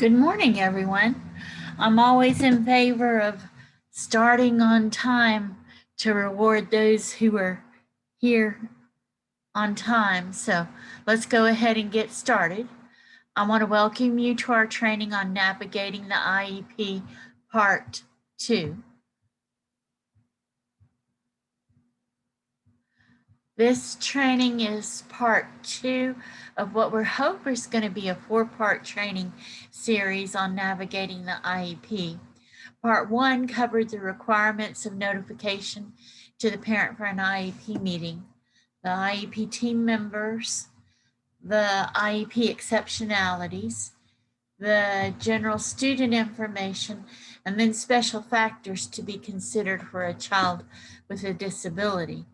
Good morning, everyone. I'm always in favor of starting on time to reward those who are here on time. So let's go ahead and get started. I want to welcome you to our training on navigating the IEP Part 2. This training is part 2 of what we're hoping is going to be a 4-part training series on navigating the IEP. Part 1 covered the requirements of notification to the parent for an IEP meeting, the IEP team members, the IEP exceptionalities, the general student information, and then special factors to be considered for a child with a disability.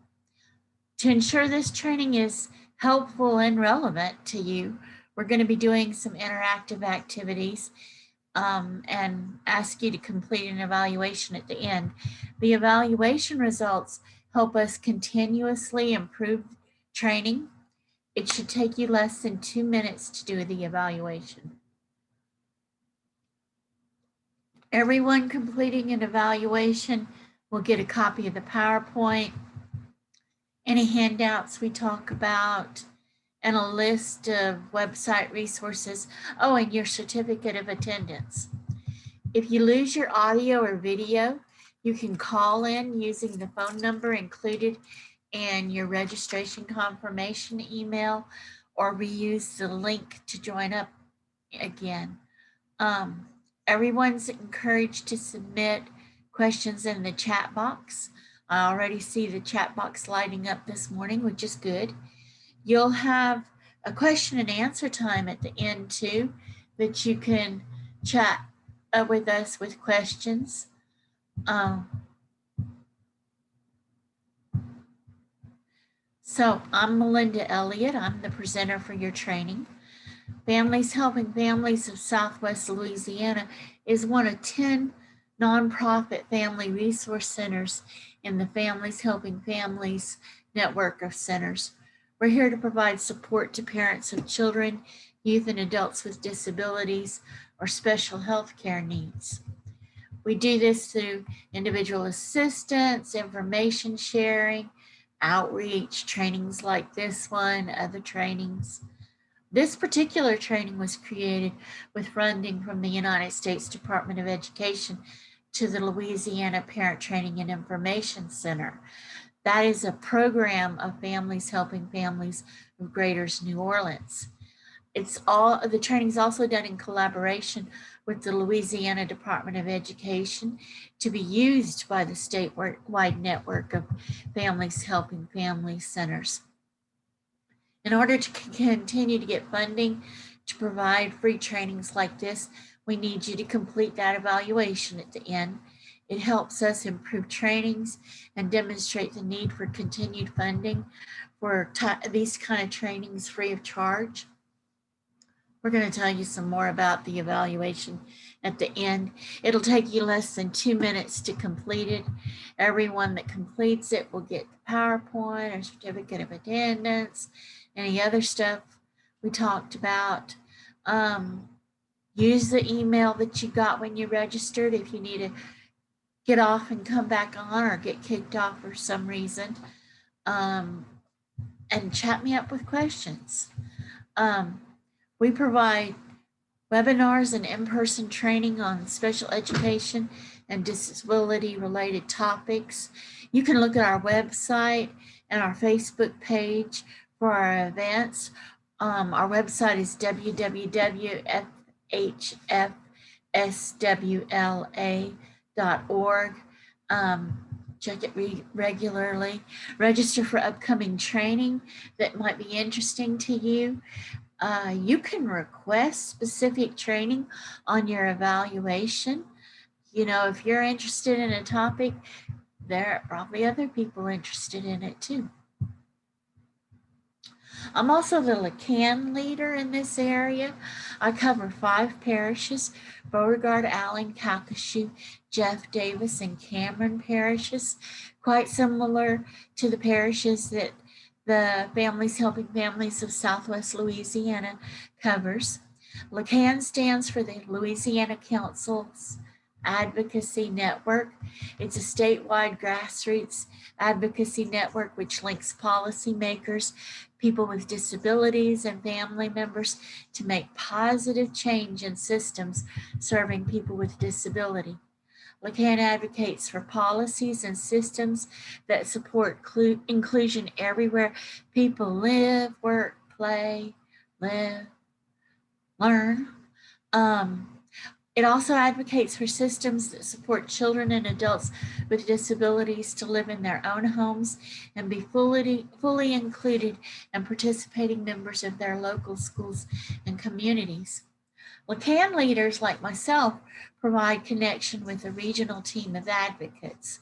To ensure this training is helpful and relevant to you, we're going to be doing some interactive activities and ask you to complete an evaluation at the end. The evaluation results help us continuously improve training. It should take you less than 2 minutes to do the evaluation. Everyone completing an evaluation will get a copy of the PowerPoint, any handouts we talk about, and a list of website resources. Oh, and your certificate of attendance. If you lose your audio or video, you can call in using the phone number included in your registration confirmation email, or reuse the link to join up again. Everyone's encouraged to submit questions in the chat box. I already see the chat box lighting up this morning, which is good. You'll have a question and answer time at the end too, that you can chat with us with questions. So I'm Melinda Elliott. I'm the presenter for your training. Families Helping Families of Southwest Louisiana is one of 10 nonprofit family resource centers in the Families Helping Families network of centers. We're here to provide support to parents of children, youth, and adults with disabilities or special health care needs. We do this through individual assistance, information sharing, outreach, trainings like this one, other trainings. This particular training was created with funding from the United States Department of Education to the Louisiana Parent Training and Information Center. That is a program of Families Helping Families of Greater New Orleans. The training is also done in collaboration with the Louisiana Department of Education to be used by the statewide network of Families Helping Families centers. In order to continue to get funding to provide free trainings like this, we need you to complete that evaluation at the end. It helps us improve trainings and demonstrate the need for continued funding for these kind of trainings free of charge. We're going to tell you some more about the evaluation at the end. It'll take you less than 2 minutes to complete it. Everyone that completes it will get the PowerPoint or certificate of attendance, any other stuff we talked about. Use the email that you got when you registered if you need to get off and come back on or get kicked off for some reason. And chat me up with questions. We provide webinars and in-person training on special education and disability-related topics. You can look at our website and our Facebook page for our events. Our website is www.hfswla.org. Check it regularly. Register for upcoming training that might be interesting to you. You can request specific training on your evaluation. You know, if you're interested in a topic, there are probably other people interested in it too. I'm also the LeCan leader in this area. I cover 5 parishes: Beauregard, Allen, Calcasieu, Jeff Davis, and Cameron parishes, quite similar to the parishes that the Families Helping Families of Southwest Louisiana covers. LACAN stands for the Louisiana Council's Advocacy Network. It's a statewide grassroots advocacy network which links policymakers, people with disabilities, and family members to make positive change in systems serving people with disability. LACAN advocates for policies and systems that support inclusion everywhere people live, work, play, live, learn. It also advocates for systems that support children and adults with disabilities to live in their own homes and be fully included and participating members of their local schools and communities. LACAN leaders like myself provide connection with a regional team of advocates.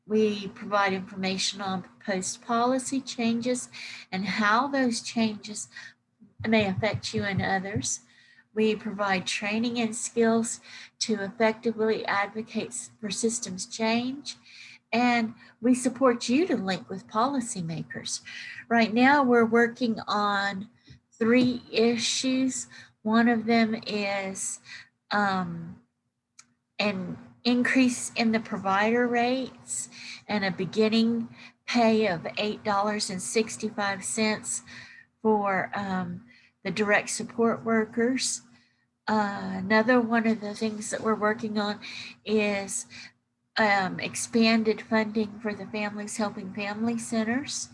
We provide information on proposed policy changes and how those changes may affect you and others. We provide training and skills to effectively advocate for systems change, and we support you to link with policymakers. Right now, we're working on 3 issues. One of them is an increase in the provider rates and a beginning pay of $8.65 for the direct support workers. Another one of the things that we're working on is expanded funding for the Families Helping Family Centers.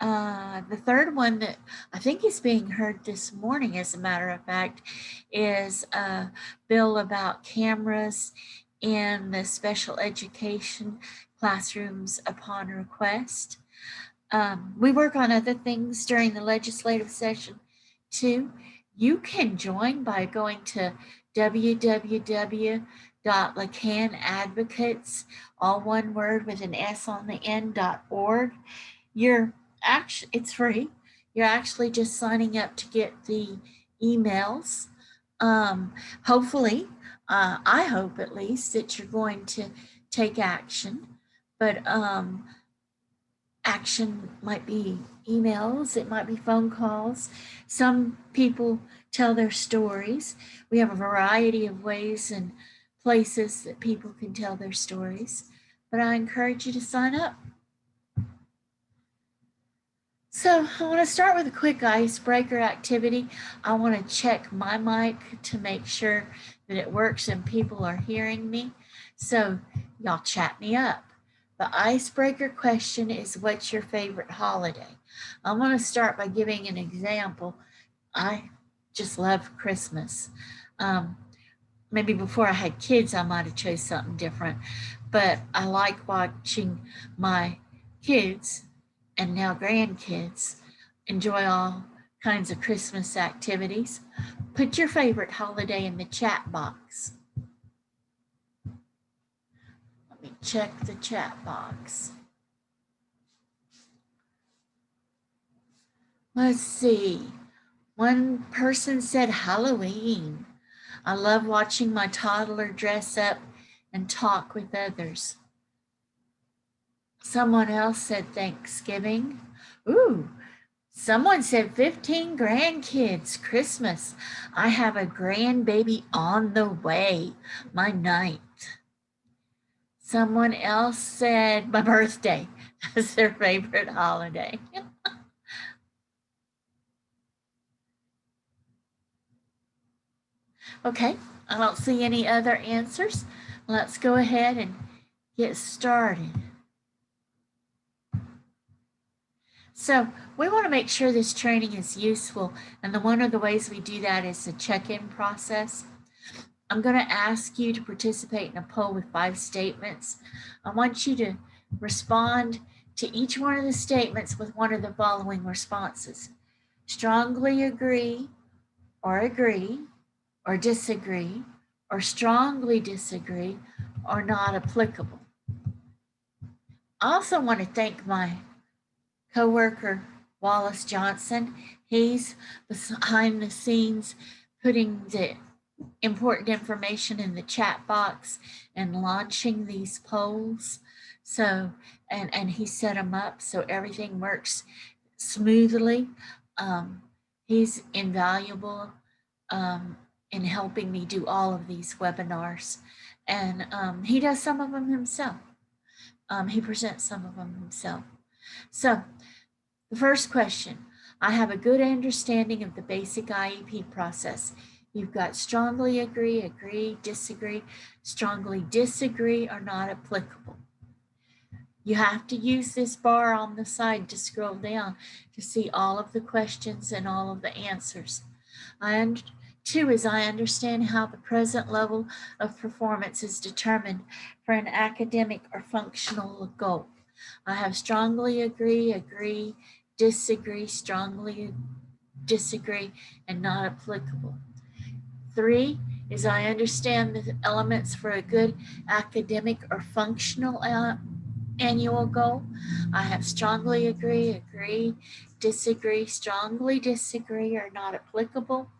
The third one that I think is being heard this morning, as a matter of fact, is a bill about cameras in the special education classrooms upon request. We work on other things during the legislative session too. You can join by going to www.lacanadvocates, all one word with an S on the end.org. It's free. You're actually just signing up to get the emails. Hopefully, I hope at least that you're going to take action, but action might be emails, it might be phone calls. Some people tell their stories. We have a variety of ways and places that people can tell their stories, but I encourage you to sign up. So I want to start with a quick icebreaker activity. I want to check my mic to make sure that it works and people are hearing me. So y'all chat me up. The icebreaker question is, what's your favorite holiday? I'm going to start by giving an example. I just love Christmas. Maybe before I had kids, I might have chose something different, but I like watching my kids and now grandkids enjoy all kinds of Christmas activities. Put your favorite holiday in the chat box. Let me check the chat box. Let's see. One person said Halloween. I love watching my toddler dress up and talk with others. Someone else said Thanksgiving. Ooh, someone said 15 grandkids, Christmas. I have a grandbaby on the way, my 9th. Someone else said my birthday as their favorite holiday. Okay, I don't see any other answers. Let's go ahead and get started. So we want to make sure this training is useful, and one of the ways we do that is the check-in process. I'm going to ask you to participate in a poll with 5 statements. I want you to respond to each one of the statements with one of the following responses: strongly agree, or disagree, or strongly disagree, or not applicable. I also want to thank my co-worker, Wallace Johnson. He's behind the scenes putting the important information in the chat box and launching these polls. So, and he set them up so everything works smoothly. He's invaluable in helping me do all of these webinars. And he does some of them himself. He presents some of them himself. So the first question, I have a good understanding of the basic IEP process. You've got strongly agree, agree, disagree, strongly disagree, or not applicable. You have to use this bar on the side to scroll down to see all of the questions and all of the answers. Two is I understand how the present level of performance is determined for an academic or functional goal. I have strongly agree, agree, disagree, strongly disagree, and not applicable. Three is I understand the elements for a good academic or functional annual goal. I have strongly agree, agree, disagree, strongly disagree, or not applicable.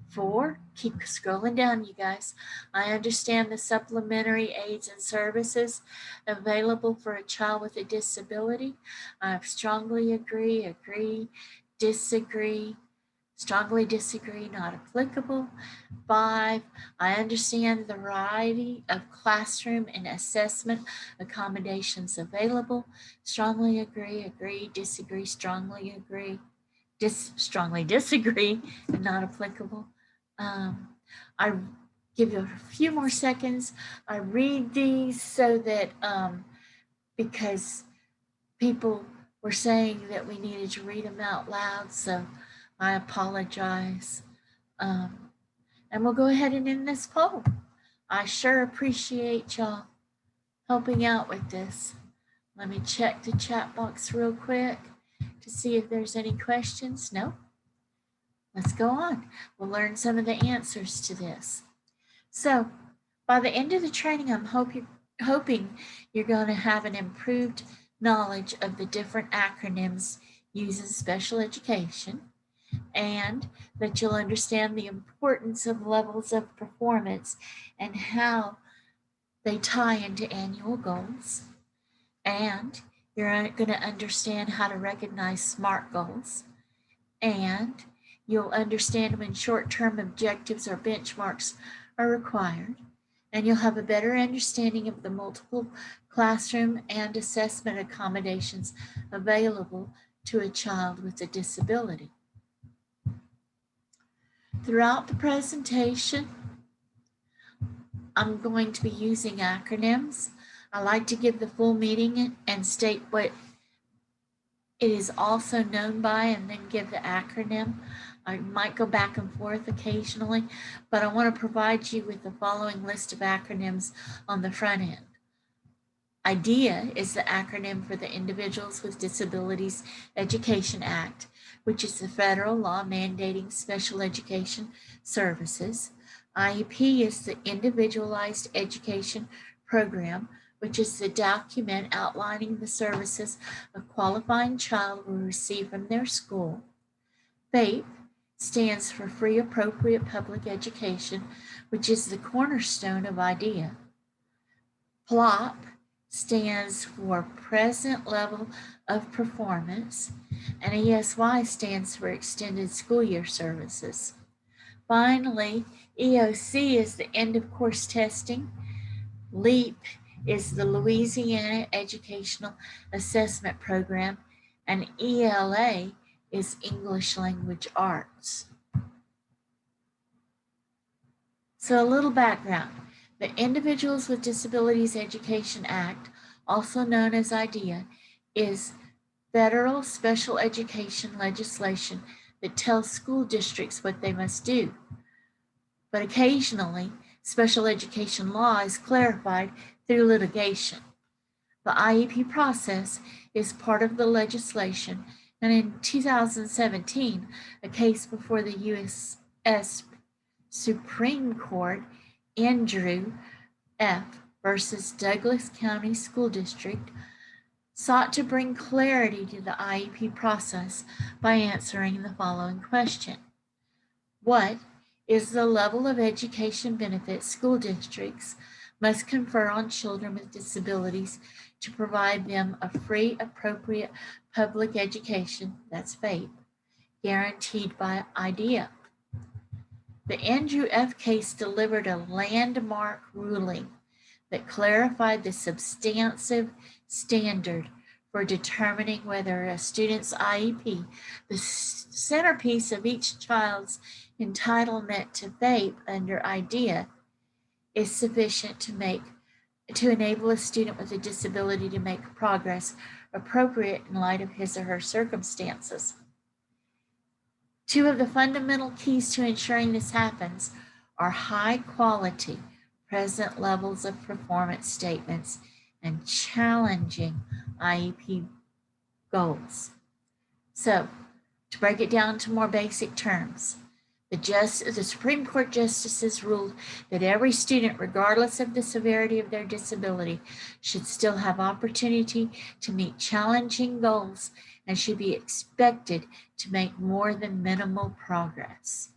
4, keep scrolling down, you guys. I understand the supplementary aids and services available for a child with a disability. I strongly agree, agree, disagree, strongly disagree, not applicable. 5, I understand the variety of classroom and assessment accommodations available. Strongly agree, agree, disagree, strongly agree, strongly disagree, and not applicable. I give you a few more seconds. I read these so that because people were saying that we needed to read them out loud, so I apologize. And we'll go ahead and end this poll. I sure appreciate y'all helping out with this. Let me check the chat box real quick to see if there's any questions. No? Let's go on. We'll learn some of the answers to this. So by the end of the training, I'm hoping you're going to have an improved knowledge of the different acronyms used in special education, and that you'll understand the importance of levels of performance and how they tie into annual goals. And you're going to understand how to recognize SMART goals. And you'll understand when short-term objectives or benchmarks are required. And you'll have a better understanding of the multiple classroom and assessment accommodations available to a child with a disability. Throughout the presentation, I'm going to be using acronyms. I like to give the full meaning and state what it is also known by and then give the acronym. I might go back and forth occasionally, but I want to provide you with the following list of acronyms on the front end. IDEA is the acronym for the Individuals with Disabilities Education Act, which is the federal law mandating special education services. IEP is the Individualized Education Program, which is the document outlining the services a qualifying child will receive from their school. FAPE stands for Free Appropriate Public Education, which is the cornerstone of IDEA. PLOP stands for Present Level of Performance, and ESY stands for Extended School Year Services. Finally, EOC is the End of Course Testing. LEAP is the Louisiana Educational Assessment Program, and ELA is English Language Arts. So a little background. The Individuals with Disabilities Education Act, also known as IDEA, is federal special education legislation that tells school districts what they must do. But occasionally, special education law is clarified through litigation. The IEP process is part of the legislation, and in 2017, a case before the U.S. Supreme Court, Andrew F. versus Douglas County School District, sought to bring clarity to the IEP process by answering the following question. What is the level of education benefit school districts must confer on children with disabilities to provide them a free, appropriate public education, that's FAPE, guaranteed by IDEA? The Andrew F. case delivered a landmark ruling that clarified the substantive standard for determining whether a student's IEP, the centerpiece of each child's entitlement to FAPE under IDEA, is sufficient to enable a student with a disability to make progress appropriate in light of his or her circumstances. Two of the fundamental keys to ensuring this happens are high quality present levels of performance statements and challenging IEP goals. So, to break it down to more basic terms, the Supreme Court justices ruled that every student, regardless of the severity of their disability, should still have opportunity to meet challenging goals and should be expected to make more than minimal progress.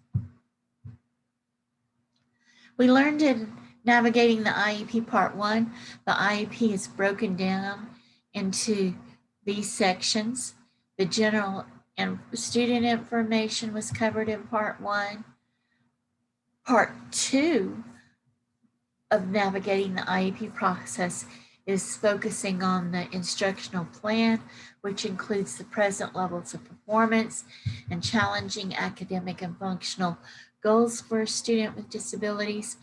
We learned in Navigating the IEP Part 1, the IEP is broken down into these sections. The general and student information was covered in Part 1. Part 2 of Navigating the IEP process is focusing on the instructional plan, which includes the present levels of performance and challenging academic and functional goals for a student with disabilities.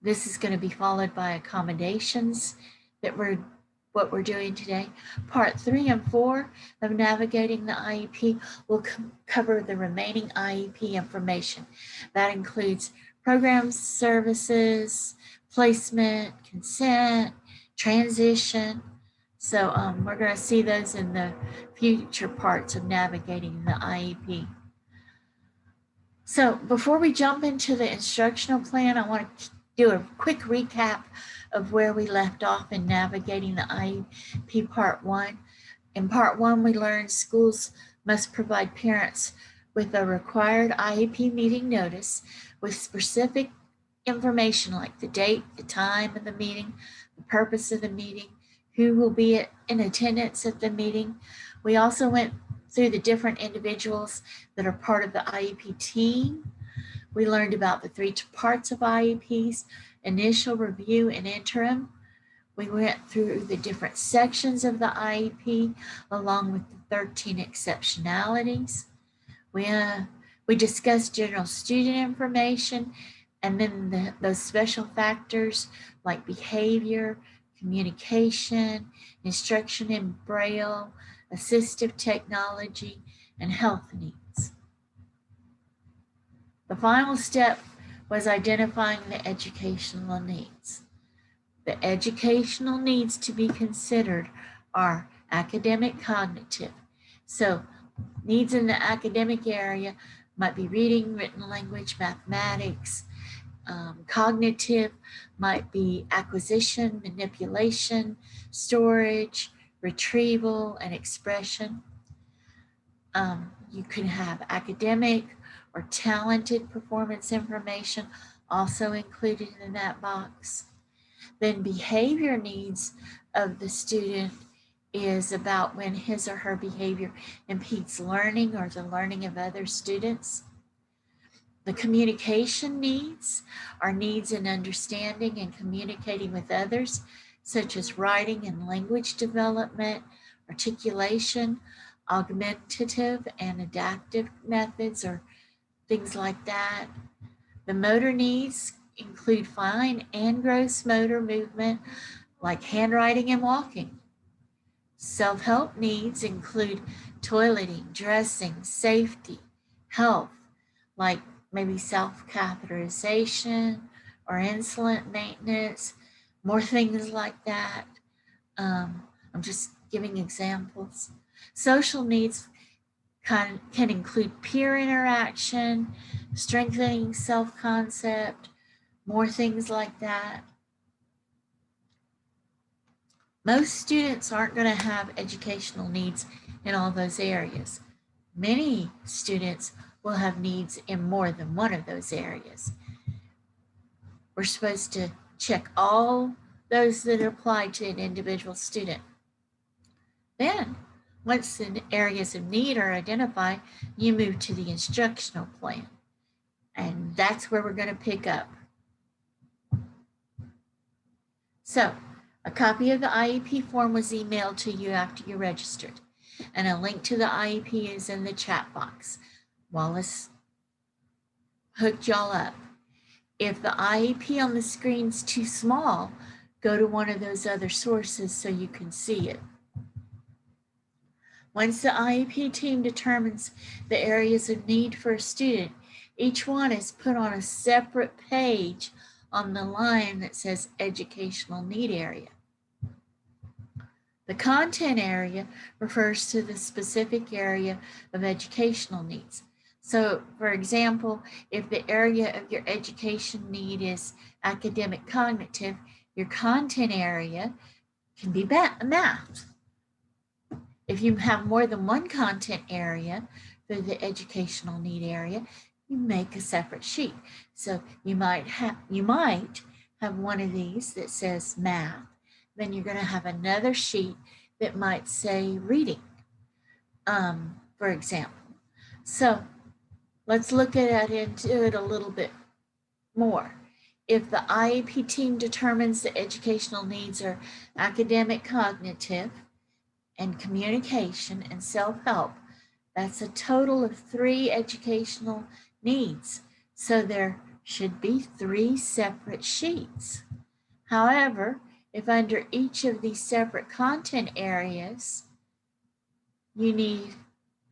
This is going to be followed by accommodations what we're doing today. Part 3 and 4 of Navigating the IEP will cover the remaining IEP information. That includes programs, services, placement, consent, transition. So we're going to see those in the future parts of Navigating the IEP. So before we jump into the instructional plan, I want to do a quick recap of where we left off in Navigating the IEP Part 1. In Part 1, we learned schools must provide parents with a required IEP meeting notice with specific information like the date, the time of the meeting, the purpose of the meeting, who will be in attendance at the meeting. We also went through the different individuals that are part of the IEP team. We learned about the 3 parts of IEPs, initial, review, and interim. We went through the different sections of the IEP along with the 13 exceptionalities. We discussed general student information and then those special factors like behavior, communication, instruction in Braille, assistive technology, and health needs. The final step was identifying the educational needs. The educational needs to be considered are academic, cognitive. So needs in the academic area might be reading, written language, mathematics. Cognitive might be acquisition, manipulation, storage, retrieval, and expression. You can have academic or talented performance information also included in that box. Then behavior needs of the student is about when his or her behavior impedes learning or the learning of other students. The communication needs are needs in understanding and communicating with others, such as writing and language development, articulation, augmentative and adaptive methods, or things like that. The motor needs include fine and gross motor movement, like handwriting and walking. Self-help needs include toileting, dressing, safety, health, like maybe self-catheterization or insulin maintenance, more things like that. I'm just giving examples. Social needs can include peer interaction, strengthening self-concept, more things like that. Most students aren't going to have educational needs in all those areas. Many students will have needs in more than one of those areas. We're supposed to check all those that apply to an individual student. Then, once the areas of need are identified, you move to the instructional plan. And that's where we're going to pick up. So a copy of the IEP form was emailed to you after you registered, and a link to the IEP is in the chat box. Wallace hooked y'all up. If the IEP on the screen's too small, go to one of those other sources so you can see it. Once the IEP team determines the areas of need for a student, each one is put on a separate page on the line that says educational need area. The content area refers to the specific area of educational needs. So, for example, if the area of your education need is academic cognitive, your content area can be math. If you have more than one content area for the educational need area, you make a separate sheet. So you might have one of these that says math. Then you're going to have another sheet that might say reading, for example. So let's look into it a little bit more. If the IEP team determines the educational needs are academic, cognitive, and communication and self-help, that's a total of 3 educational needs. So there should be 3 separate sheets. However, if under each of these separate content areas, you need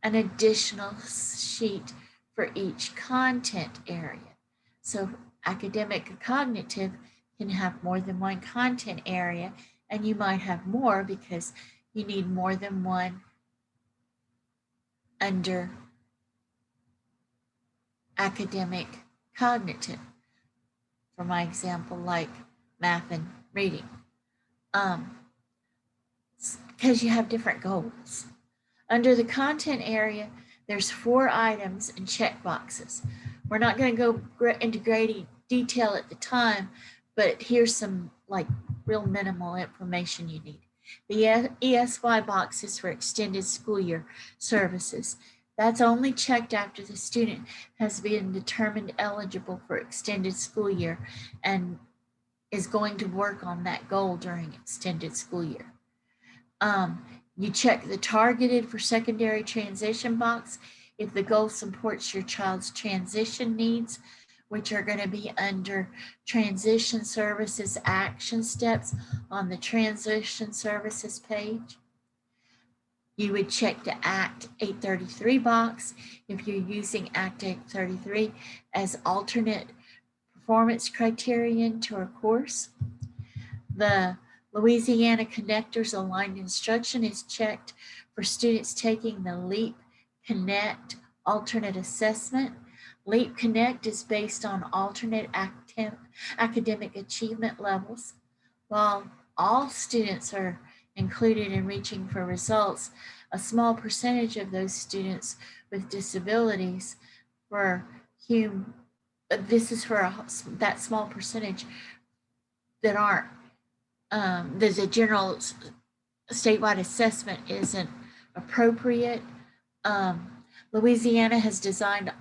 an additional sheet for each content area. So academic and cognitive can have more than one content area, and you might have more because you need more than one under academic cognitive. For my example, like math and reading. Because you have different goals. Under the content area, there's 4 items and check boxes. We're not going to go into great detail at the time, but here's some like real minimal information you need. The ESY box is for extended school year services. That's only checked after the student has been determined eligible for extended school year and is going to work on that goal during extended school year. You check the targeted for secondary transition box if the goal supports your child's transition needs, which are going to be under transition services action steps on the transition services page. You would check the Act 833 box if you're using Act 833 as alternate performance criterion to a course. The Louisiana Connectors Aligned Instruction is checked for students taking the LEAP Connect alternate assessment. LEAP Connect is based on alternate academic achievement levels. While all students are included in reaching for results, a small percentage of those students with disabilities this is for that small percentage that aren't, the general statewide assessment isn't appropriate. Louisiana has designed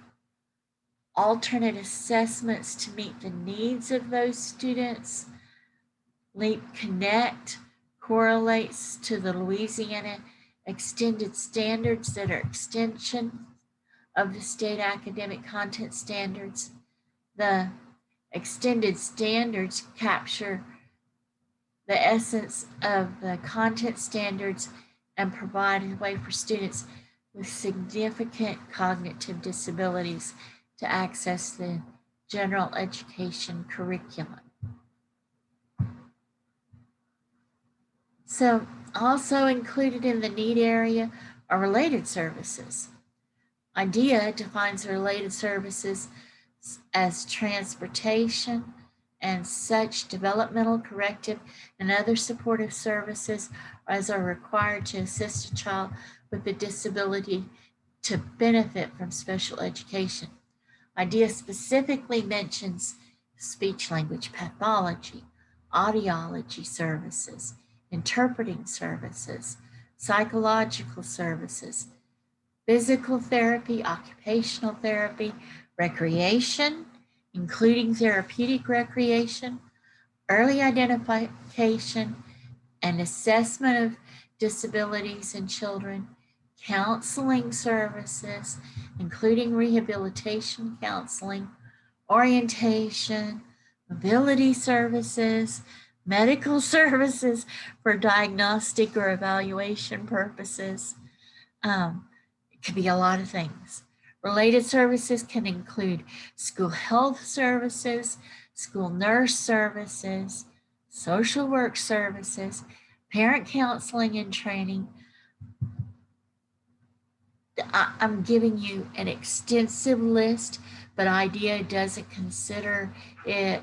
alternate assessments to meet the needs of those students. LEAP Connect correlates to the Louisiana extended standards that are extension of the state academic content standards. The extended standards capture the essence of the content standards and provide a way for students with significant cognitive disabilities to access the general education curriculum. So also included in the need area are related services. IDEA defines related services as transportation and such developmental, corrective, and other supportive services as are required to assist a child with a disability to benefit from special education. IDEA specifically mentions speech language pathology, audiology services, interpreting services, psychological services, physical therapy, occupational therapy, recreation, including therapeutic recreation, early identification and assessment of disabilities in children, counseling services, including rehabilitation counseling, orientation, mobility services, medical services for diagnostic or evaluation purposes. It could be a lot of things. Related services can include school health services, school nurse services, social work services, parent counseling and training. I'm giving you an extensive list, but IDEA doesn't consider it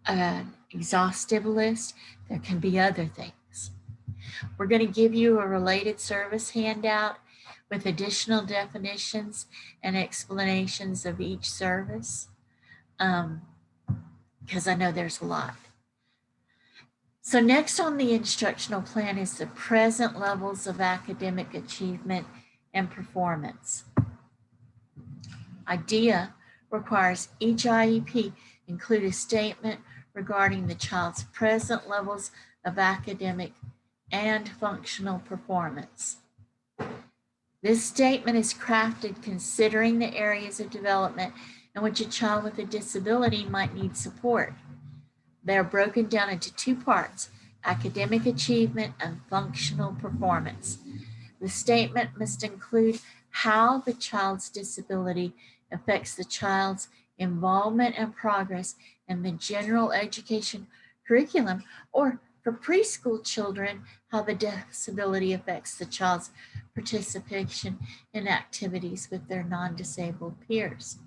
an exhaustive list. There can be other things. We're going to give you a related service handout with additional definitions and explanations of each service, because I know there's a lot. So next on the instructional plan is the present levels of academic achievement and performance. IDEA requires each IEP include a statement regarding the child's present levels of academic and functional performance. This statement is crafted considering the areas of development in which a child with a disability might need support. They are broken down into two parts: academic achievement and functional performance. The statement must include how the child's disability affects the child's involvement and progress in the general education curriculum, or for preschool children, how the disability affects the child's participation in activities with their non-disabled peers.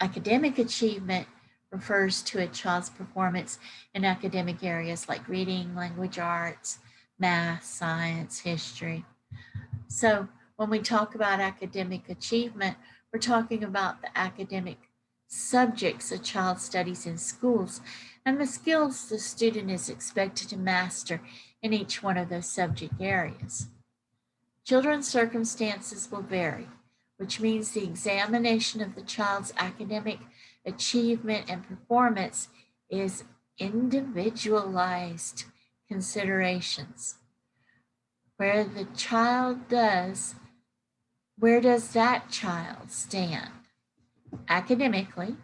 Academic achievement refers to a child's performance in academic areas like reading, language arts, math, science, history. So when we talk about academic achievement, we're talking about the academic subjects a child studies in schools and the skills the student is expected to master in each one of those subject areas. Children's circumstances will vary, which means the examination of the child's academic achievement and performance is individualized considerations. Where does that child stand academically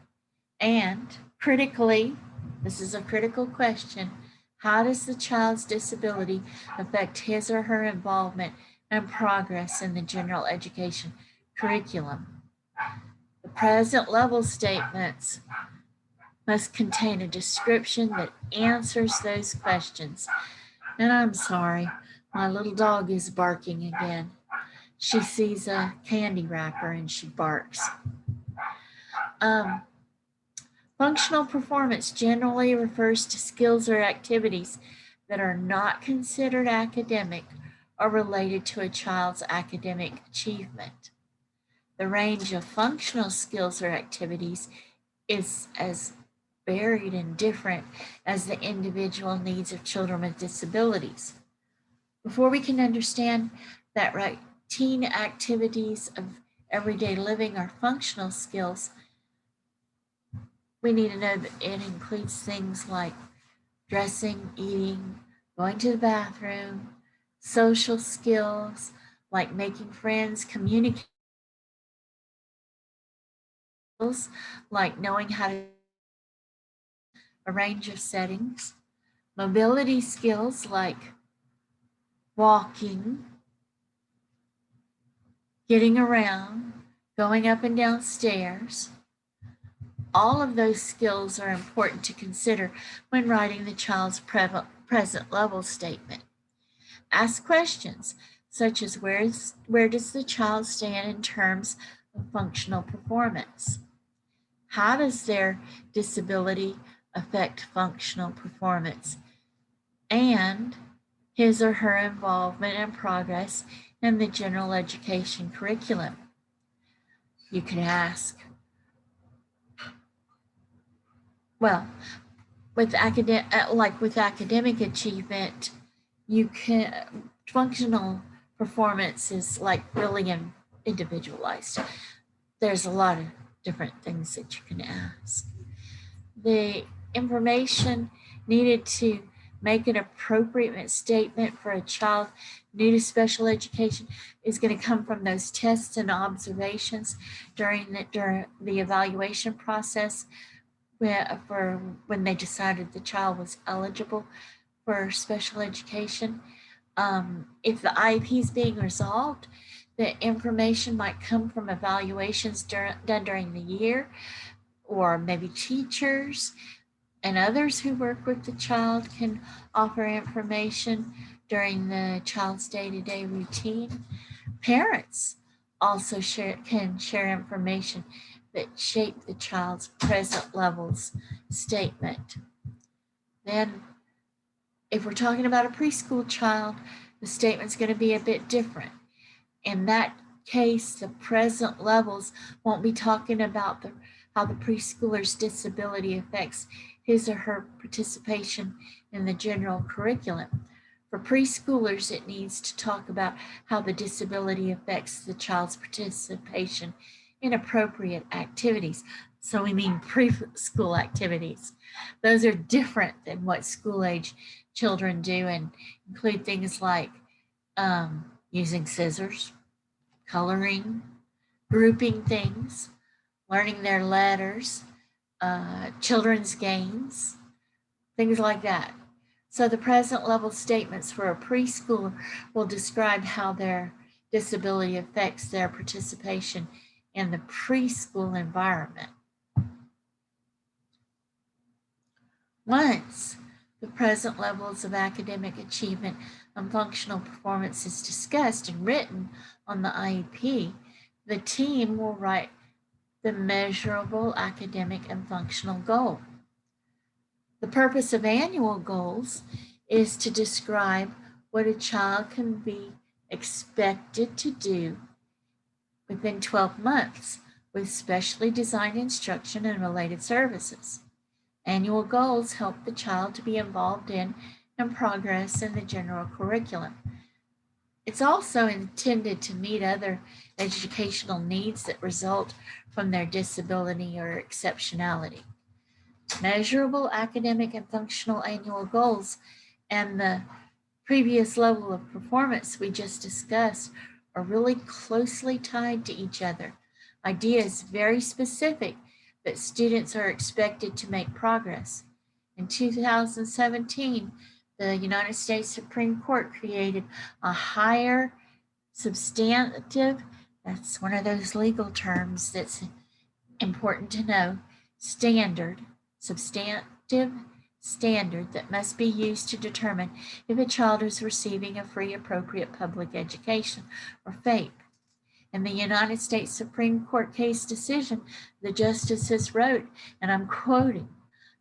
and critically? This is a critical question. How does the child's disability affect his or her involvement and progress in the general education curriculum? The present level statements must contain a description that answers those questions. And I'm sorry, my little dog is barking again. She sees a candy wrapper and she barks. Functional performance generally refers to skills or activities that are not considered academic or related to a child's academic achievement. The range of functional skills or activities is as varied and different as the individual needs of children with disabilities. Before we can understand that routine activities of everyday living are functional skills, we need to know that it includes things like dressing, eating, going to the bathroom, social skills like making friends, communicating, like knowing how to a range of settings, mobility skills like walking, getting around, going up and down stairs. All of those skills are important to consider when writing the child's present level statement. Ask questions such as where does the child stand in terms of functional performance? How does their disability affect functional performance and his or her involvement and progress in the general education curriculum? You could ask, well, with academic achievement, you can functional performance is like really individualized. There's a lot of different things that you can ask. The information needed to make an appropriate statement for a child new to special education is going to come from those tests and observations during the evaluation process for when they decided the child was eligible for special education. If the IEP is being resolved, the information might come from evaluations done during the year, or maybe teachers and others who work with the child can offer information during the child's day-to-day routine. Parents also can share information that shape the child's present levels statement. Then, if we're talking about a preschool child, the statement's going to be a bit different. In that case, the present levels won't be talking about how the preschooler's disability affects his or her participation in the general curriculum. For preschoolers, it needs to talk about how the disability affects the child's participation in appropriate activities. So we mean preschool activities. Those are different than what school-age children do and include things like using scissors, coloring, grouping things, learning their letters, children's games, things like that. So the present level statements for a preschooler will describe how their disability affects their participation in the preschool environment. Once the present levels of academic achievement and functional performance is discussed and written on the IEP, the team will write the measurable academic and functional goal. The purpose of annual goals is to describe what a child can be expected to do within 12 months with specially designed instruction and related services. Annual goals help the child to be involved in and progress in the general curriculum. It's also intended to meet other educational needs that result from their disability or exceptionality. Measurable academic and functional annual goals and the previous level of performance we just discussed are really closely tied to each other. Idea is very specific that students are expected to make progress. In 2017, the United States Supreme Court created a higher substantive, that's one of those legal terms that's important to know, substantive standard that must be used to determine if a child is receiving a free, appropriate public education, or FAPE. In the United States Supreme Court case decision, the justices wrote, and I'm quoting,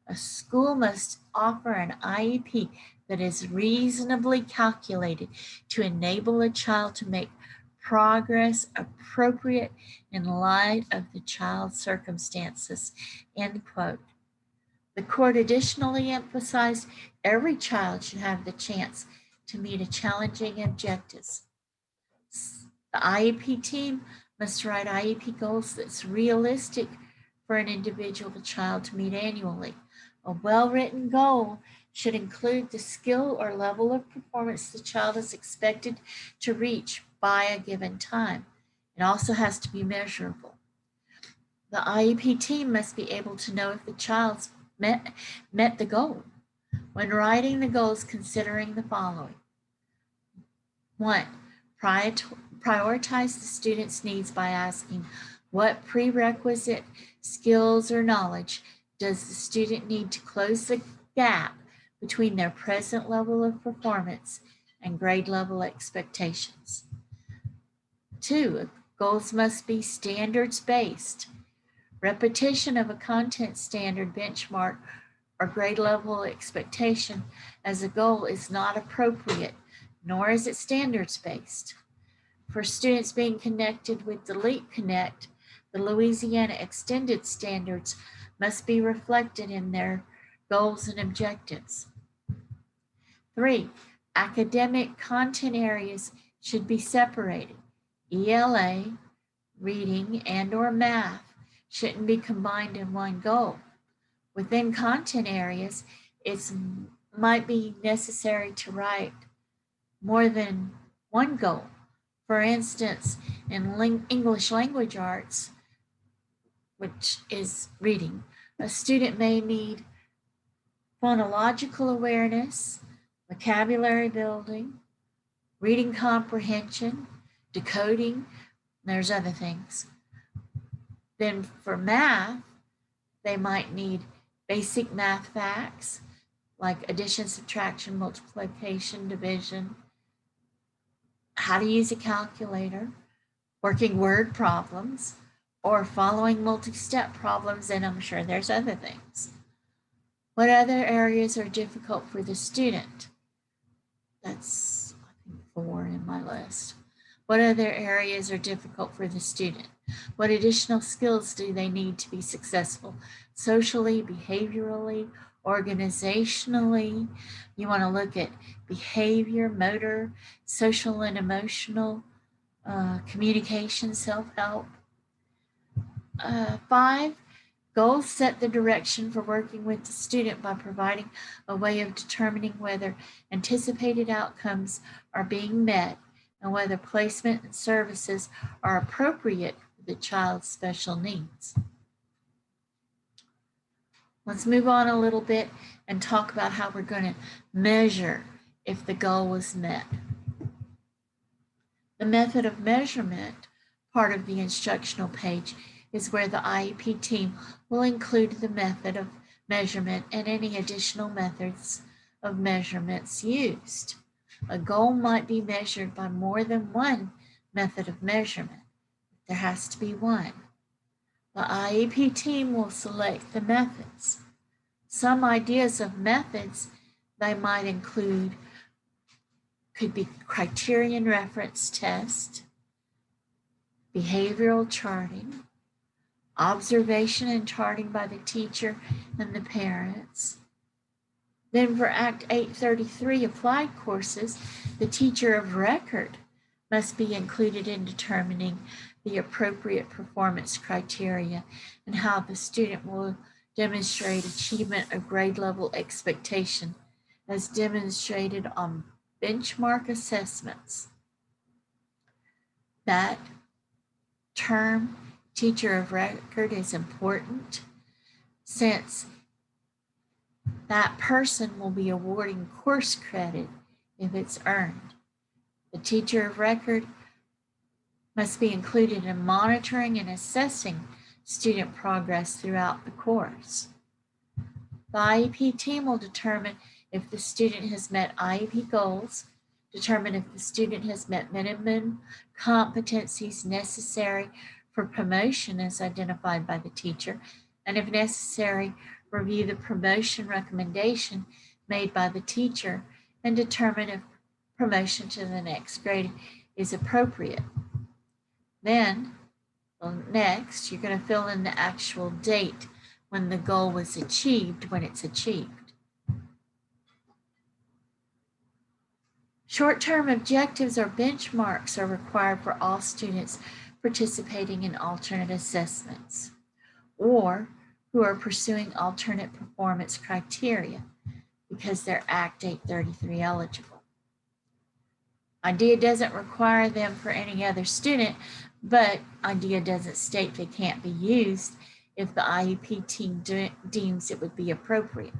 "A school must offer an IEP that is reasonably calculated to enable a child to make progress appropriate in light of the child's circumstances," end quote. The court additionally emphasized every child should have the chance to meet a challenging objectives. The IEP team must write IEP goals that's realistic for an individual child to meet annually. A well-written goal should include the skill or level of performance the child is expected to reach by a given time. It also has to be measurable. The IEP team must be able to know if the child's met the goal. When writing the goals, considering the following. 1. Prioritize the student's needs by asking what prerequisite skills or knowledge does the student need to close the gap between their present level of performance and grade level expectations. 2. Goals must be standards-based. Repetition of a content standard, benchmark, or grade level expectation as a goal is not appropriate, nor is it standards-based. For students being connected with the LEAP Connect, the Louisiana Extended Standards must be reflected in their goals and objectives. 3. Academic content areas should be separated. ELA, reading, and/or math shouldn't be combined in one goal. Within content areas, it might be necessary to write more than one goal. For instance, in English language arts, which is reading, a student may need phonological awareness, vocabulary building, reading comprehension, decoding, there's other things. Then for math, they might need basic math facts like addition, subtraction, multiplication, division, how to use a calculator, working word problems, or following multi-step problems, and I'm sure there's other things. What other areas are difficult for the student? That's, I think, 4 in my list. What other areas are difficult for the student? What additional skills do they need to be successful socially, behaviorally, organizationally? You want to look at behavior, motor, social and emotional, communication, self-help. 5, goals set the direction for working with the student by providing a way of determining whether anticipated outcomes are being met and whether placement and services are appropriate for the child's special needs. Let's move on a little bit and talk about how we're going to measure if the goal was met. The method of measurement, part of the instructional page, is where the IEP team will include the method of measurement and any additional methods of measurements used. A goal might be measured by more than one method of measurement. There has to be one. The IEP team will select the methods. Some ideas of methods they might include could be criterion reference test, behavioral charting, observation and charting by the teacher and the parents. Then for Act 833 applied courses, the teacher of record must be included in determining the appropriate performance criteria and how the student will demonstrate achievement of grade level expectation as demonstrated on benchmark assessments. That term, teacher of record, is important since that person will be awarding course credit if it's earned. The teacher of record must be included in monitoring and assessing student progress throughout the course. The IEP team will determine if the student has met IEP goals, determine if the student has met minimum competencies necessary for promotion as identified by the teacher, and if necessary, review the promotion recommendation made by the teacher and determine if promotion to the next grade is appropriate. Then, next, you're going to fill in the actual date when the goal was achieved, when it's achieved. Short-term objectives or benchmarks are required for all students participating in alternate assessments or who are pursuing alternate performance criteria because they're Act 833 eligible. IDEA doesn't require them for any other student, but IDEA doesn't state they can't be used if the IEP team deems it would be appropriate.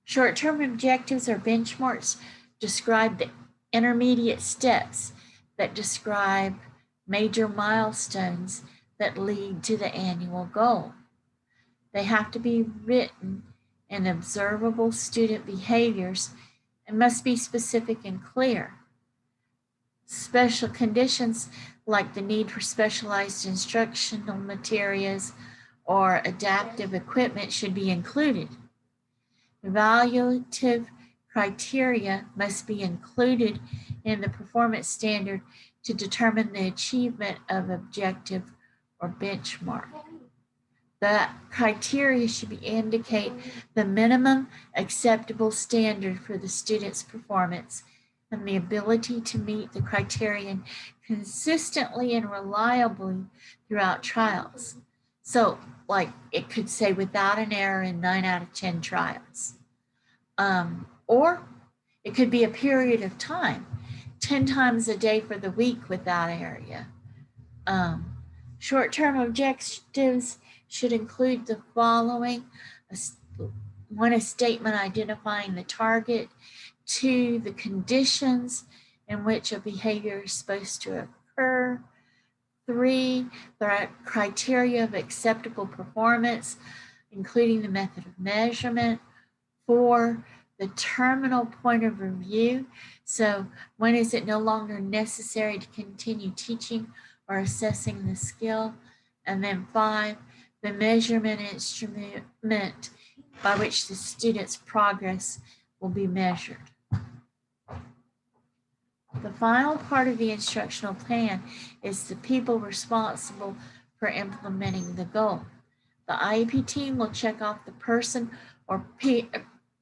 Short-term objectives or benchmarks describe the intermediate steps that describe major milestones that lead to the annual goal. They have to be written in observable student behaviors and must be specific and clear. Special conditions like the need for specialized instructional materials or adaptive equipment should be included. Evaluative criteria must be included in the performance standard to determine the achievement of objective or benchmark. The criteria should indicate the minimum acceptable standard for the student's performance and the ability to meet the criterion consistently and reliably throughout trials. So, like it could say without an error in 9 out of 10 trials. Or it could be a period of time, 10 times a day for the week without error. Short-term objectives should include the following: one, a statement identifying the target; two, the conditions in which a behavior is supposed to occur; three, the criteria of acceptable performance, including the method of measurement; four, the terminal point of review. So when is it no longer necessary to continue teaching or assessing the skill? And then five, the measurement instrument by which the student's progress will be measured. The final part of the instructional plan is the people responsible for implementing the goal. The IEP team will check off the person or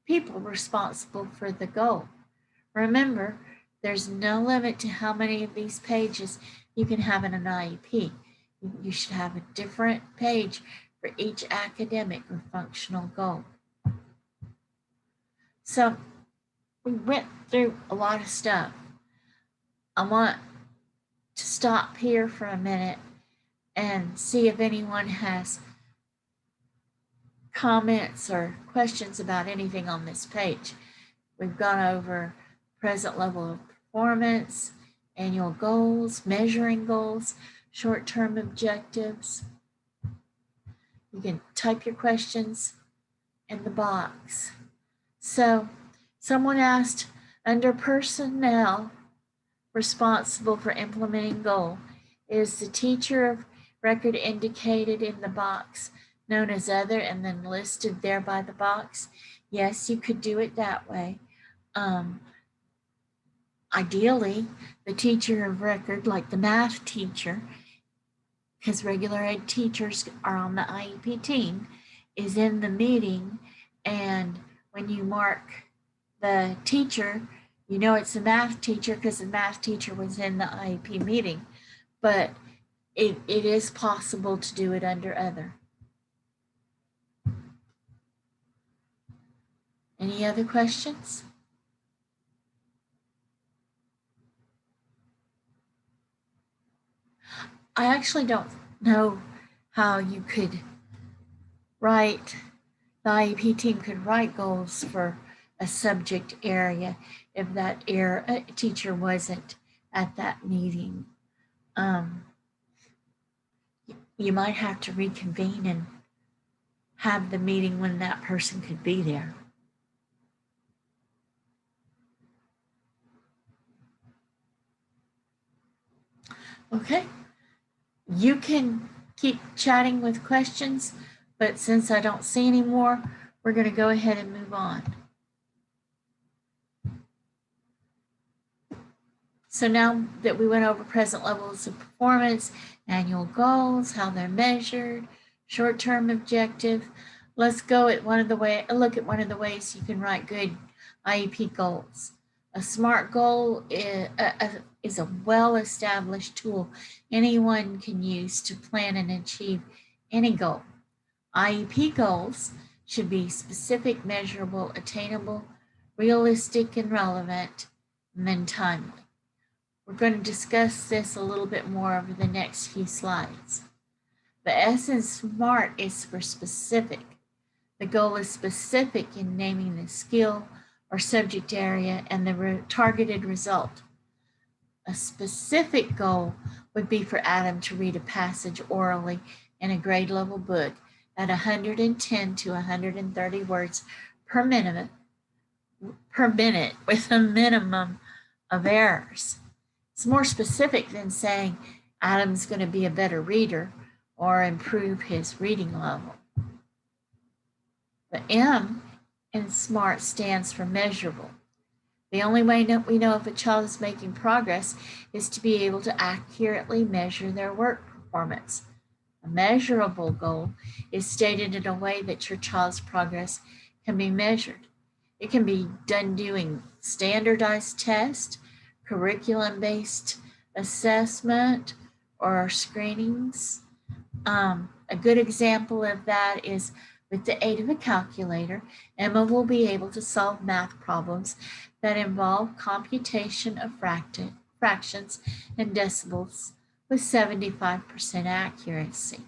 people responsible for the goal. Remember, there's no limit to how many of these pages you can have in an IEP. You should have a different page for each academic or functional goal. So we went through a lot of stuff. I want to stop here for a minute and see if anyone has comments or questions about anything on this page. We've gone over present level of performance, annual goals, measuring goals, short-term objectives. You can type your questions in the box. So someone asked, under personnel responsible for implementing goal, is the teacher of record indicated in the box known as other and then listed there by the box? Yes, you could do it that way. Ideally, the teacher of record, like the math teacher, because regular ed teachers are on the IEP team, is in the meeting, and when you mark the teacher, you know it's a math teacher because the math teacher was in the IEP meeting, but it is possible to do it under other. Any other questions? I actually don't know how you could write, the IEP team could write goals for a subject area if that teacher wasn't at that meeting. You might have to reconvene and have the meeting when that person could be there. Okay, you can keep chatting with questions, but since I don't see any more, we're going to go ahead and move on. So now that we went over present levels of performance, annual goals, how they're measured, short-term objective, let's go at look at one of the ways you can write good IEP goals. A SMART goal is a well-established tool anyone can use to plan and achieve any goal. IEP goals should be specific, measurable, attainable, realistic, and relevant, and then timely. We're going to discuss this a little bit more over the next few slides. The S in SMART is for specific. The goal is specific in naming the skill or subject area and the targeted result. A specific goal would be for Adam to read a passage orally in a grade level book at 110 to 130 words per minute with a minimum of errors. It's more specific than saying Adam's going to be a better reader or improve his reading level. The M in SMART stands for measurable. The only way that we know if a child is making progress is to be able to accurately measure their work performance. A measurable goal is stated in a way that your child's progress can be measured. It can be done doing standardized tests, curriculum-based assessment, or screenings. A good example of that is with the aid of a calculator, Emma will be able to solve math problems that involve computation of fractions and decimals with 75% accuracy.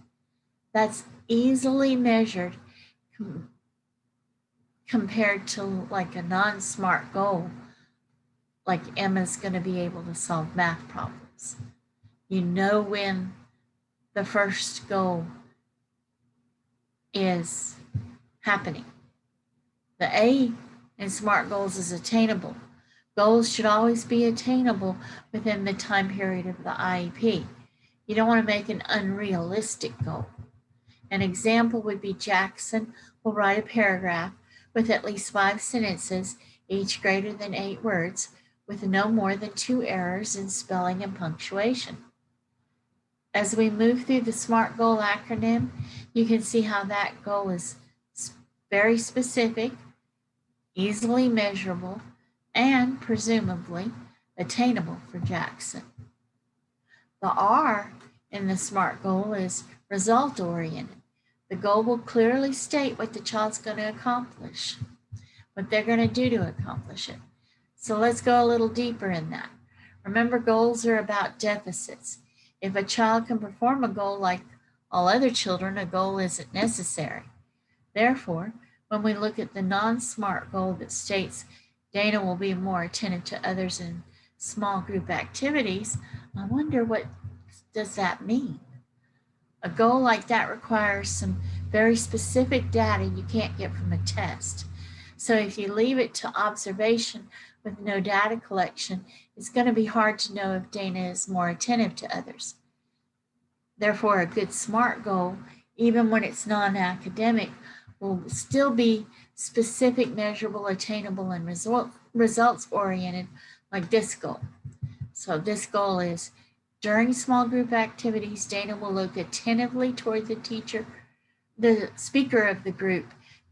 That's easily measured compared to like a non-SMART goal, like Emma's going to be able to solve math problems. You know when the first goal is happening. The A in SMART goals is attainable. Goals should always be attainable within the time period of the IEP. You don't want to make an unrealistic goal. An example would be Jackson will write a paragraph with at least 5 sentences, each greater than 8 words, with no more than 2 errors in spelling and punctuation. As we move through the SMART goal acronym, you can see how that goal is very specific, easily measurable, and presumably attainable for Jackson. The R in the SMART goal is result-oriented. The goal will clearly state what the child's going to accomplish, what they're going to do to accomplish it. So let's go a little deeper in that. Remember, goals are about deficits. If a child can perform a goal like all other children, a goal isn't necessary. Therefore, when we look at the non-SMART goal that states Dana will be more attentive to others in small group activities, I wonder what does that mean? A goal like that requires some very specific data you can't get from a test. So if you leave it to observation with no data collection, it's going to be hard to know if Dana is more attentive to others. Therefore, a good SMART goal, even when it's non-academic, will still be specific, measurable, attainable, and results-oriented, like this goal. So this goal is, during small group activities, Dana will look attentively toward the speaker of the group,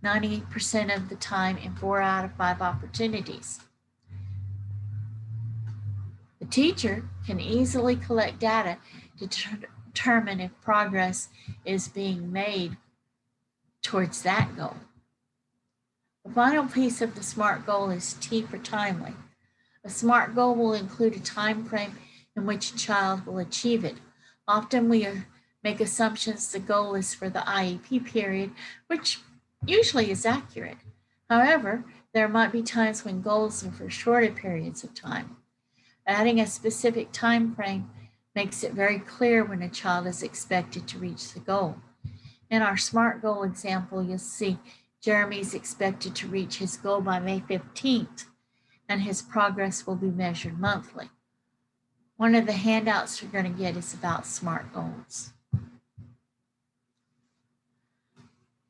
90% of the time in 4 out of 5 opportunities. The teacher can easily collect data to determine if progress is being made towards that goal. The final piece of the SMART goal is T for timely. A SMART goal will include a time frame in which a child will achieve it. Often we make assumptions the goal is for the IEP period, which usually is accurate. However, there might be times when goals are for shorter periods of time. Adding a specific time frame makes it very clear when a child is expected to reach the goal. In our SMART goal example, you'll see Jeremy's expected to reach his goal by May 15th, and his progress will be measured monthly. One of the handouts you're going to get is about SMART goals.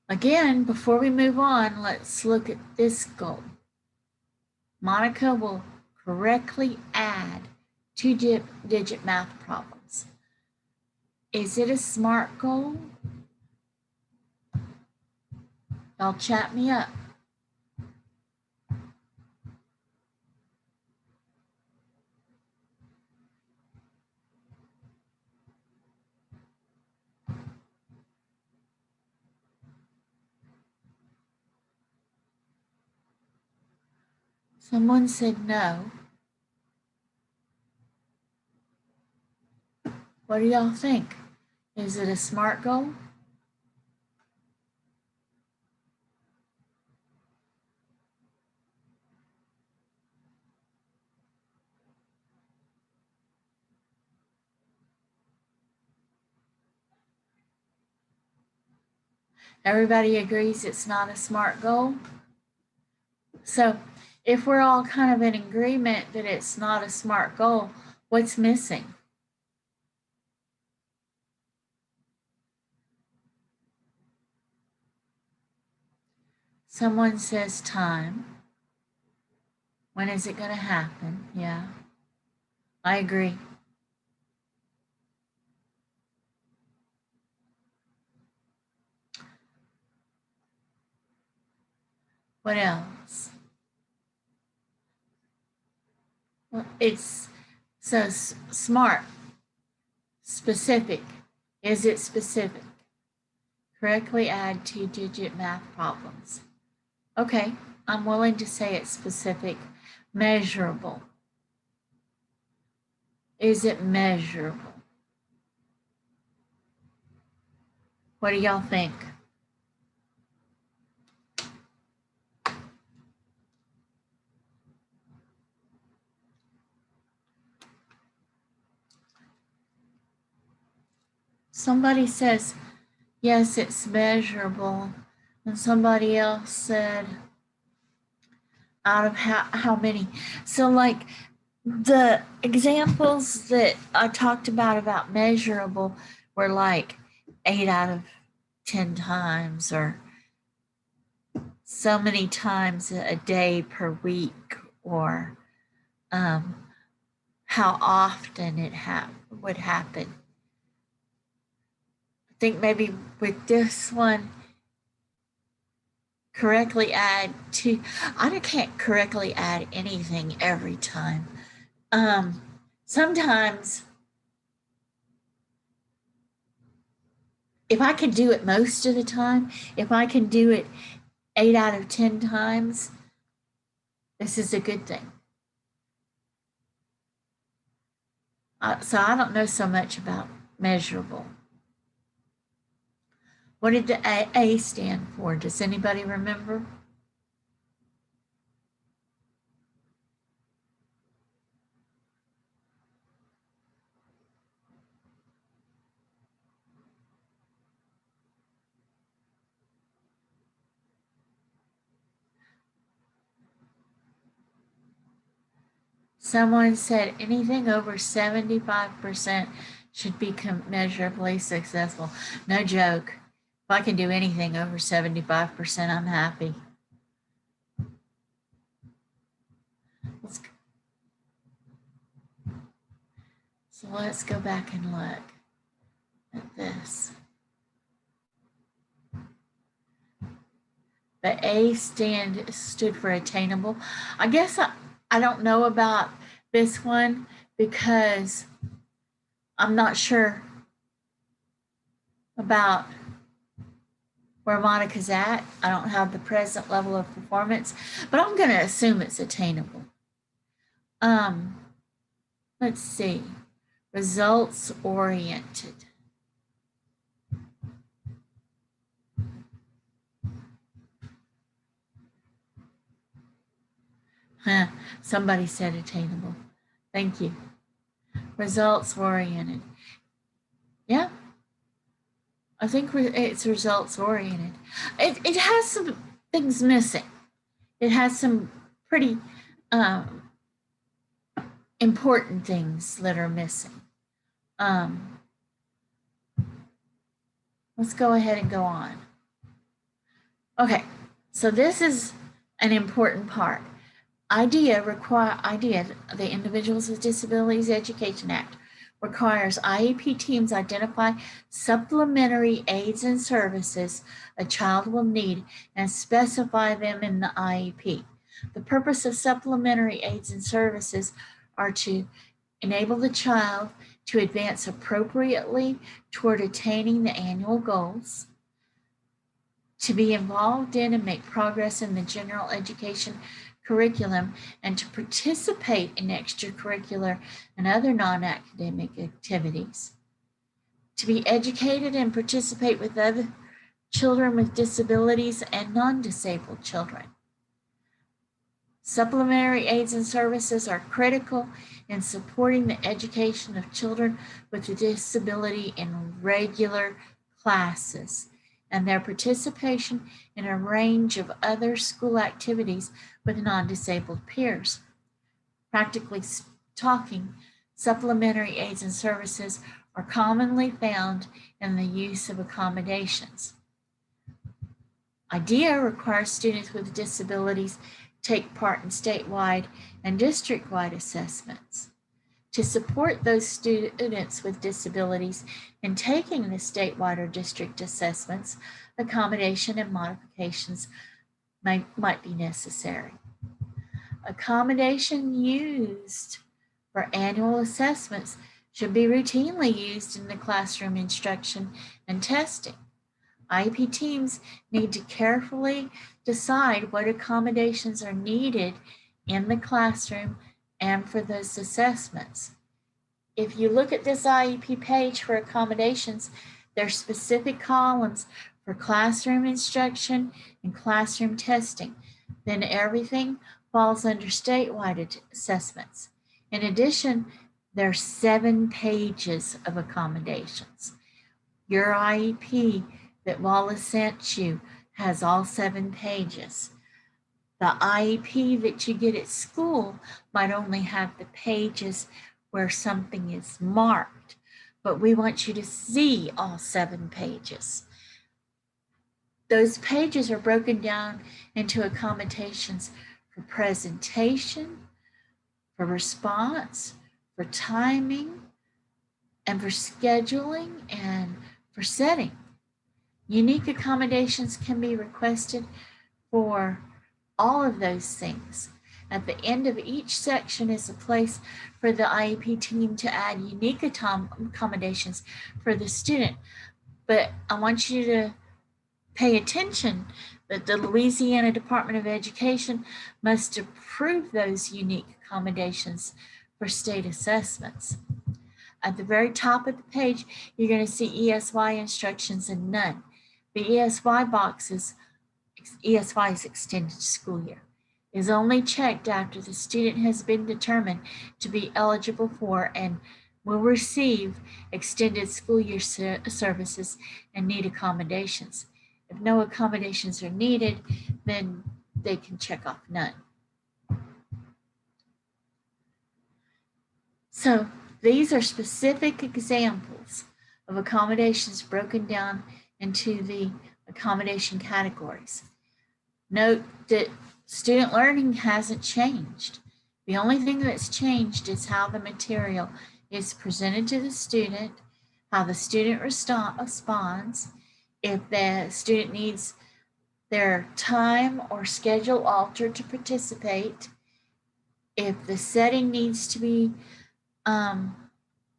Again, before we move on, let's look at this goal. Monica will correctly add 2-digit math problems. Is it a SMART goal? Y'all chat me up. Someone said no. What do y'all think? Is it a SMART goal? Everybody agrees it's not a SMART goal? So if we're all kind of in agreement that it's not a SMART goal, what's missing? Someone says time. When is it going to happen? Yeah, I agree. What else? it's so smart, specific. Is it specific? Correctly add 2-digit math problems. Okay, I'm willing to say it's specific. Measurable. Is it measurable? What do y'all think? Somebody says, yes, it's measurable. And somebody else said, out of how many? So like the examples that I talked about measurable were like 8 out of 10 times, or so many times a day per week, or how often it would happen. I think maybe with this one, correctly add to, I can't correctly add anything every time. Sometimes if I can do it most of the time, if I can do it 8 out of 10 times, this is a good thing. So I don't know so much about measurable. What did the A stand for? Does anybody remember? Someone said anything over 75% should be measurably successful. No joke. If I can do anything over 75%, I'm happy. So let's go back and look at this. The A stood for attainable. I guess I don't know about this one because I'm not sure about where Monica's at. I don't have the present level of performance, but I'm going to assume it's attainable. Let's see. Results oriented. Somebody said attainable. Thank you. Results oriented. Yeah, I think it's results oriented. It has some things missing. It has some pretty important things that are missing. Let's go ahead and go on. Okay, so this is an important part. IDEA, the Individuals with Disabilities Education Act, requires IEP teams identify supplementary aids and services a child will need and specify them in the IEP. The purpose of supplementary aids and services are to enable the child to advance appropriately toward attaining the annual goals, to be involved in and make progress in the general education curriculum, and to participate in extracurricular and other non-academic activities, to be educated and participate with other children with disabilities and non-disabled children. Supplementary aids and services are critical in supporting the education of children with a disability in regular classes and their participation in a range of other school activities with non-disabled peers. Practically talking, supplementary aids and services are commonly found in the use of accommodations. IDEA requires students with disabilities take part in statewide and district-wide assessments. To support those students with disabilities in taking the statewide or district assessments, accommodation and modifications might be necessary. Accommodation used for annual assessments should be routinely used in the classroom instruction and testing. IEP teams need to carefully decide what accommodations are needed in the classroom and for those assessments. If you look at this IEP page for accommodations, there are specific columns for classroom instruction and classroom testing. Then everything falls under statewide assessments. In addition, there are 7 pages of accommodations. Your IEP that Wallace sent you has all 7 pages. The IEP that you get at school might only have the pages where something is marked, but we want you to see all 7 pages. Those pages are broken down into accommodations for presentation, for response, for timing, and for scheduling, and for setting. Unique accommodations can be requested for all of those things. At the end of each section is a place for the IEP team to add unique accommodations for the student. But I want you to pay attention that the Louisiana Department of Education must approve those unique accommodations for state assessments. At the very top of the page, you're going to see ESY instructions and none. The ESY boxes, ESY is extended school year, is only checked after the student has been determined to be eligible for and will receive extended school year services and need accommodations. If no accommodations are needed, then they can check off none. So these are specific examples of accommodations broken down into the accommodation categories. Note that student learning hasn't changed. The only thing that's changed is how the material is presented to the student, how the student responds, if the student needs their time or schedule altered to participate, if the setting needs to be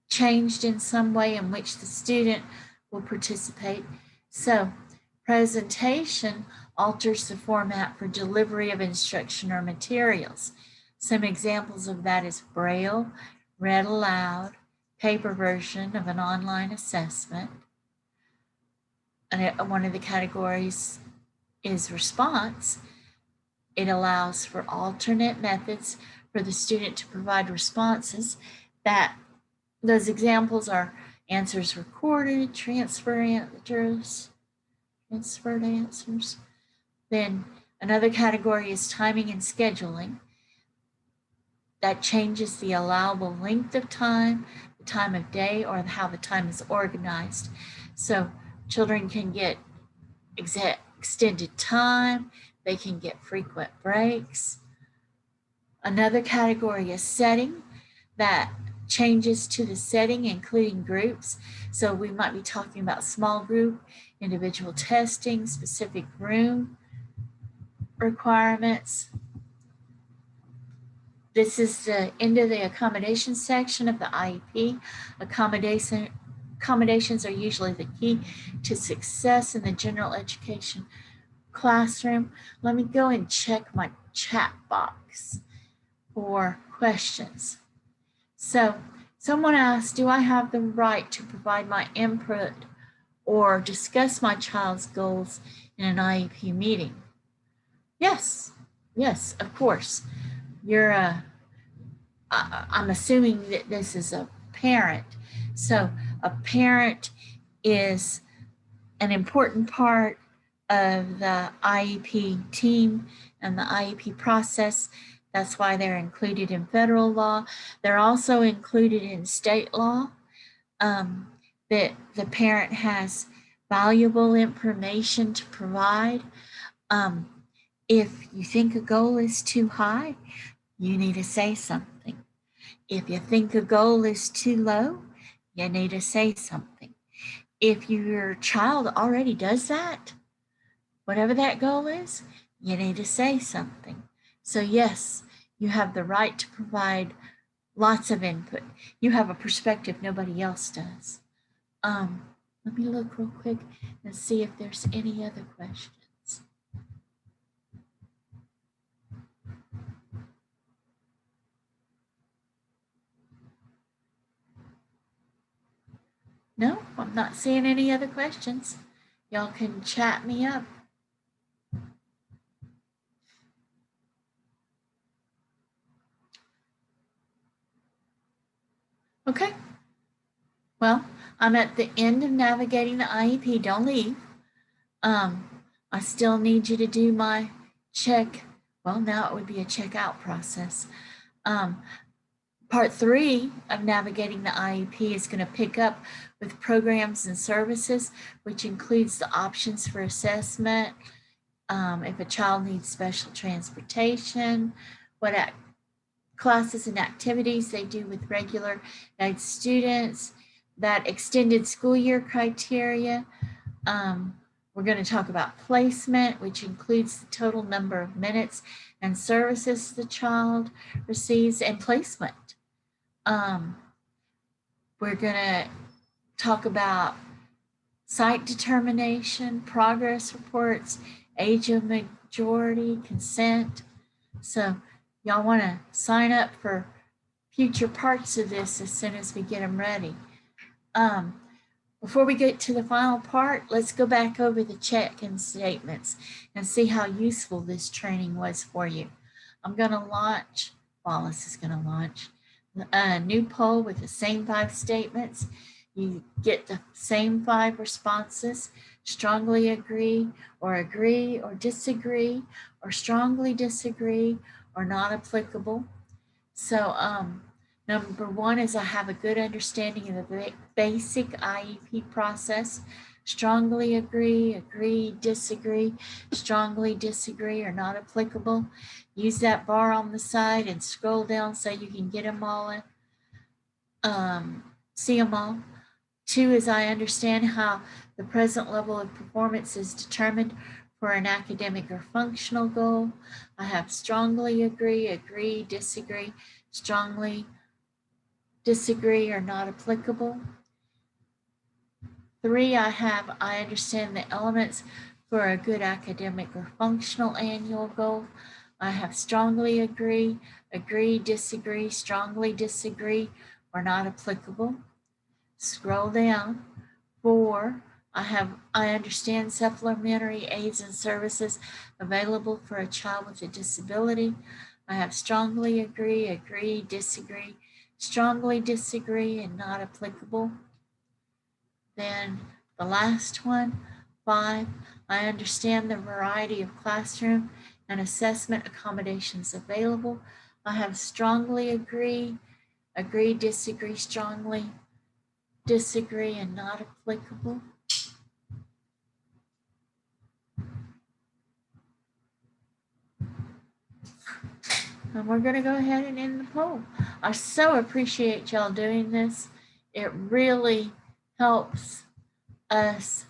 changed in some way in which the student will participate. So presentation alters the format for delivery of instruction or materials. Some examples of that is Braille, read aloud, paper version of an online assessment. And one of the categories is response. It allows for alternate methods for the student to provide responses. Those examples are answers recorded, transferred answers. Then another category is timing and scheduling. That changes the allowable length of time, the time of day, or how the time is organized. So children can get extended time, they can get frequent breaks. Another category is setting. That changes to the setting, including groups. So we might be talking about small group, individual testing, specific room requirements. This is the end of the accommodation section of the IEP. Accommodations are usually the key to success in the general education classroom. Let me go and check my chat box for questions. So someone asked, do I have the right to provide my input or discuss my child's goals in an IEP meeting? Yes, of course. I'm assuming that this is a parent. So a parent is an important part of the IEP team and the IEP process. That's why they're included in federal law. They're also included in state law, that the parent has valuable information to provide. If you think a goal is too high, you need to say something. If you think a goal is too low, you need to say something. If your child already does that, whatever that goal is, you need to say something. So yes, you have the right to provide lots of input. You have a perspective nobody else does. Let me look real quick and see if there's any other questions. No, I'm not seeing any other questions. Y'all can chat me up. Okay. Well, I'm at the end of navigating the IEP. Don't leave. I still need you to do my check. Well, now it would be a checkout process. Part 3 of navigating the IEP is going to pick up with programs and services, which includes the options for assessment, if a child needs special transportation, what classes and activities they do with regular ed students, that extended school year criteria. We're going to talk about placement, which includes the total number of minutes and services the child receives, and placement. We're going to talk about site determination, progress reports, age of majority, consent. So y'all want to sign up for future parts of this as soon as we get them ready. Before we get to the final part, let's go back over the check-in statements and see how useful this training was for you. I'm going to launch, Wallace is going to launch a new poll with the same 5 statements. You get the same 5 responses: strongly agree or disagree, or strongly disagree, or not applicable. So number 1 is I have a good understanding of the basic IEP process. Strongly agree, disagree, strongly disagree, or not applicable. Use that bar on the side and scroll down so you can get them all in, see them all. 2 is I understand how the present level of performance is determined for an academic or functional goal. I have strongly agree, disagree, strongly disagree, or not applicable. 3, I understand the elements for a good academic or functional annual goal. I have strongly agree, disagree, strongly disagree, or not applicable. Scroll down. 4, I understand supplementary aids and services available for a child with a disability. I have strongly agree, disagree, strongly disagree, and not applicable. Then the last one, 5, I understand the variety of classroom and assessment accommodations available. I have strongly agree, disagree, strongly disagree, and not applicable. And we're going to go ahead and end the poll. I so appreciate y'all doing this. It really helps us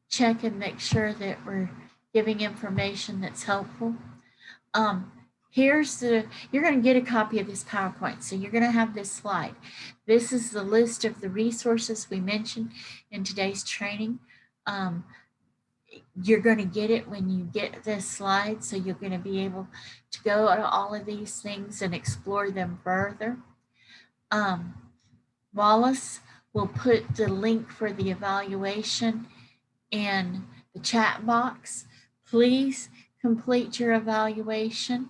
check and make sure that we're giving information that's helpful. You're going to get a copy of this PowerPoint. So you're going to have this slide. This is the list of the resources we mentioned in today's training. You're going to get it when you get this slide. So you're going to be able to go to all of these things and explore them further. Wallace will put the link for the evaluation in the chat box. Please complete your evaluation.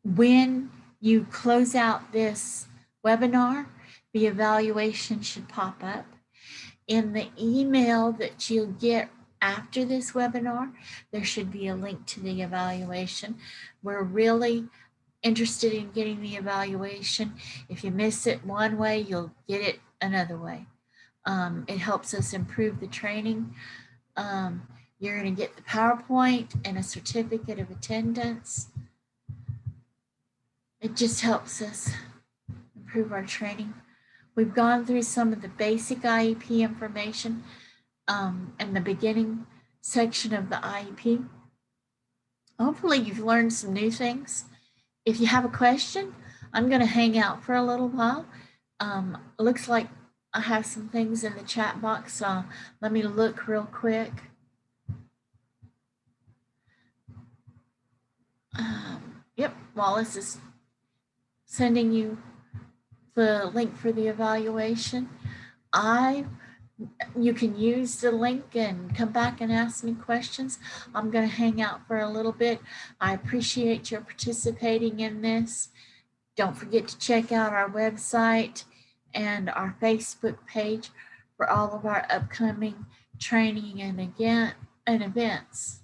When you close out this webinar, the evaluation should pop up. In the email that you'll get after this webinar, there should be a link to the evaluation. We're really interested in getting the evaluation. If you miss it one way, you'll get it another way. It helps us improve the training. You're going to get the PowerPoint and a certificate of attendance. It just helps us improve our training. We've gone through some of the basic IEP information in the beginning section of the IEP. Hopefully you've learned some new things if you have a question, I'm going to hang out for a little while. Looks like I have some things in the chat box, so let me look real quick. Yep, Wallace is sending you the link for the evaluation. You can use the link and come back and ask me questions. I'm going to hang out for a little bit. I appreciate your participating in this. Don't forget to check out our website and our Facebook page for all of our upcoming training and events.